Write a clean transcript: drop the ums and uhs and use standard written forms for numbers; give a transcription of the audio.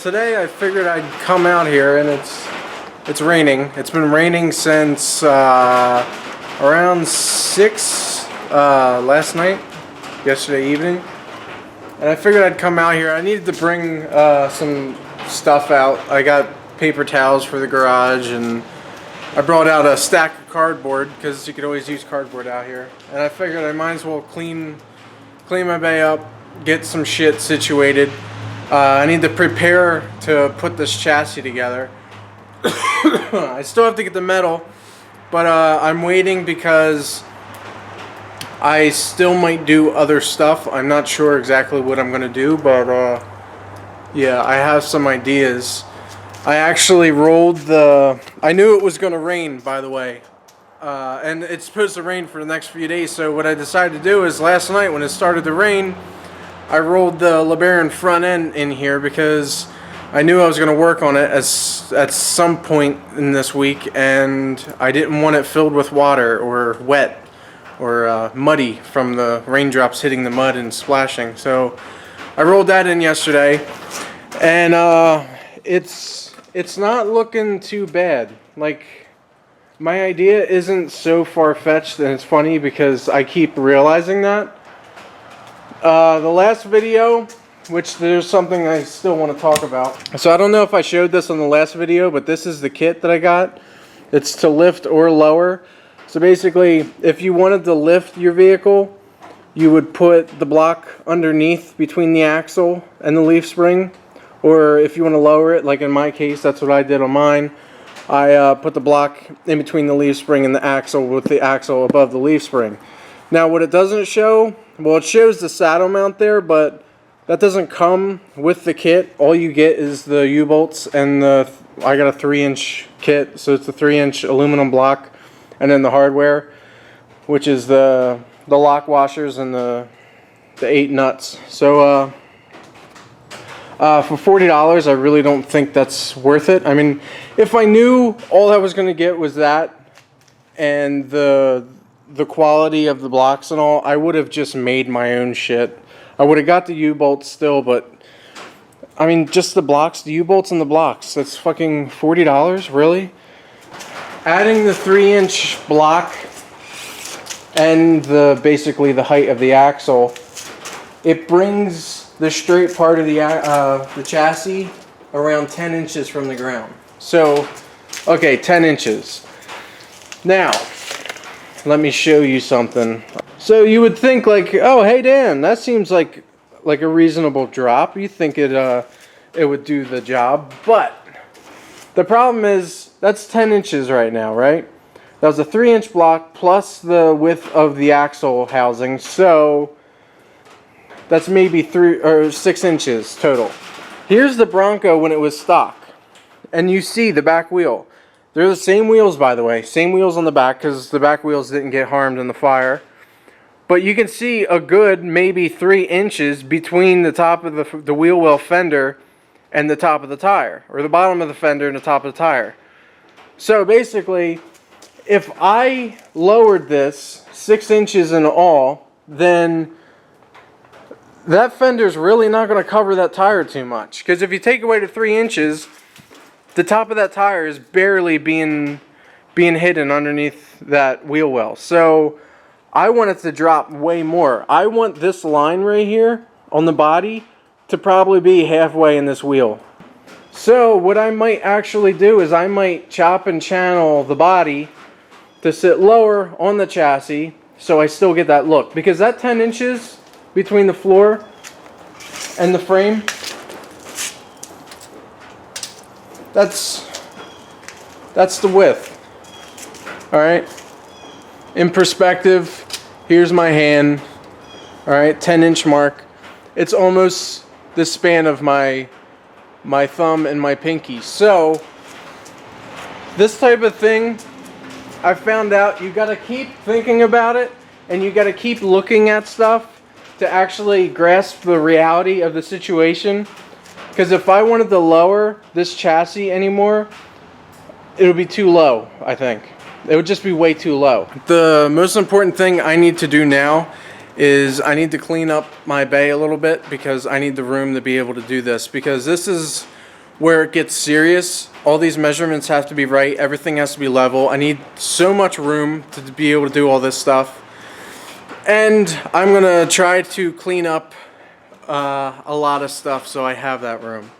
today I figured I'd come out here, and it's raining. It's been raining since around 6 last night, yesterday evening. And I figured I'd come out here. I needed to bring some stuff out. I got paper towels for the garage, and I brought out a stack of cardboard because you could always use cardboard out here. And I figured I might as well clean my bay up, get some shit situated. I need to prepare to put this chassis together. I still have to get the metal, but I'm waiting because I still might do other stuff. I'm not sure exactly what I'm going to do, but yeah, I have some ideas. I actually rolled the... I knew it was going to rain, by the way. And it's supposed to rain for the next few days, so what I decided to do is last night when it started to rain, I rolled the LeBaron front end in here because I knew I was going to work on it at some point in this week, and I didn't want it filled with water or wet or muddy from the raindrops hitting the mud and splashing. So I rolled that in yesterday, and it's not looking too bad. Like, my idea isn't so far-fetched, and it's funny because I keep realizing that. The last video, which there's something I still want to talk about. So I don't know if I showed this on the last video, but this is the kit that I got. It's to lift or lower. So basically, if you wanted to lift your vehicle, you would put the block underneath between the axle and the leaf spring. Or if you want to lower it, like in my case, that's what I did on mine. I put the block in between the leaf spring and the axle with the axle above the leaf spring. Now what it doesn't show, well, it shows the saddle mount there, but that doesn't come with the kit. All you get is the U-bolts and I got a 3-inch kit, so it's a 3-inch aluminum block, and then the hardware, which is the lock washers and the 8 nuts. So for $40, I really don't think that's worth it. I mean, if I knew all I was going to get was that and the quality of the blocks and all, I would have just made my own shit. I would have got the U-bolts still, but I mean, just the blocks, the U-bolts and the blocks, that's fucking $40, really? Adding the 3-inch block and basically the height of the axle, it brings the straight part of the chassis around 10 inches from the ground. So, okay, 10 inches. Now, let me show you something. So you would think like, oh, hey Dan, that seems like a reasonable drop. You think it would do the job, but the problem is that's 10 inches right now, right? That was a 3-inch block plus the width of the axle housing, so that's maybe 3 or 6 inches total. Here's the Bronco when it was stock, and you see the back wheel. They're the same wheels, by the way, same wheels on the back because the back wheels didn't get harmed in the fire. But you can see a good maybe 3 inches between the top of the wheel well fender and the top of the tire, or the bottom of the fender and the top of the tire. So basically, if I lowered this 6 inches in all, then that fender's really not going to cover that tire too much. Because if you take away the 3 inches, the top of that tire is barely being hidden underneath that wheel well. So I want it to drop way more. I want this line right here on the body to probably be halfway in this wheel. So what I might actually do is I might chop and channel the body to sit lower on the chassis so I still get that look. Because that 10 inches between the floor and the frame, that's the width. Alright? In perspective, here's my hand. Alright, 10-inch mark. It's almost the span of my thumb and my pinky. So, this type of thing, I found out you gotta keep thinking about it, and you gotta keep looking at stuff to actually grasp the reality of the situation. Because if I wanted to lower this chassis anymore, it would be too low, I think. It would just be way too low. The most important thing I need to do now is I need to clean up my bay a little bit because I need the room to be able to do this. Because this is where it gets serious. All these measurements have to be right. Everything has to be level. I need so much room to be able to do all this stuff. And I'm gonna try to clean up a lot of stuff so I have that room.